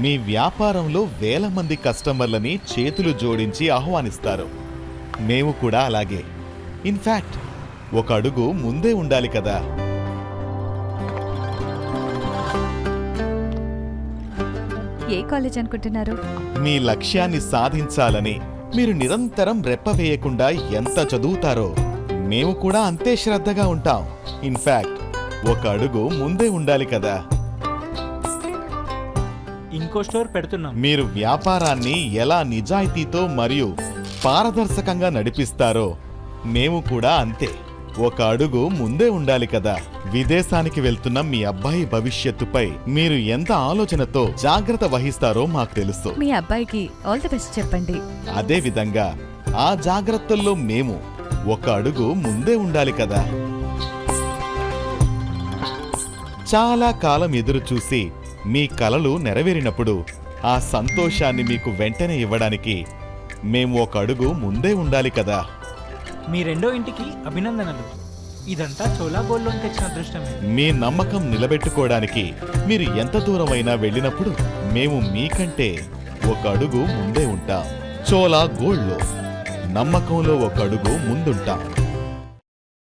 మీ వ్యాపారంలో వేల మంది కస్టమర్లని చేతులు జోడించి ఆహ్వానిస్తారు. మేము కూడా అలాగే. ఇన్ఫాక్ట్ ఒక అడుగు ముందే ఉండాలి కదా. ఏ కాలేజ్ అనుకుంటున్నారు? మీ లక్ష్యాన్ని సాధించాలని మీరు నిరంతరం రెప్పవేయకుండా ఎంత చదువుతారో మేము కూడా అంతే శ్రద్ధగా ఉంటాం. ఇన్ఫాక్ట్ ఒక అడుగు ముందే ఉండాలి కదా. ఇంకో స్టోర్ పెడుతున్నాం. మీరు వ్యాపారాన్ని ఎలా నిజాయితీతో మరియు పారదర్శకంగా నడిపిస్తారో మేము కూడా అంతే ఒక అడుగు ముందే ఉండాలి కదా. విదేశానికి వెళ్తున్న మీ అబ్బాయి భవిష్యత్తుపై మీరు ఎంత ఆలోచనతో జాగ్రత్త వహిస్తారో మాకు తెలుసు. మీ అబ్బాయికి ఆల్ ది బెస్ట్ చెప్పండి. అదే విధంగా ఆ జాగ్రత్తల్లో మేము ఒక అడుగు ముందే ఉండాలి కదా. చాలా కాలం ఎదురు చూసి మీ కలలు నెరవేరినప్పుడు ఆ సంతోషాన్ని మీకు వెంటనే ఇవ్వడానికి మేము ఒక అడుగు ముందే ఉండాలి కదా. మీ రెండో ఇంటికి అభినందనలు. ఇదంతా చోలా గోల్డ్ లోన్ తెచ్చిన అదృష్టమే. మీ నమ్మకం నిలబెట్టుకోవడానికి మీరు ఎంత దూరమైనా వెళ్ళినప్పుడు మేము మీకంటే ఒక అడుగు ముందే ఉంటాం. చోలా గోల్డ్ లో నమ్మకంలో ఒక అడుగు ముందుంటాం.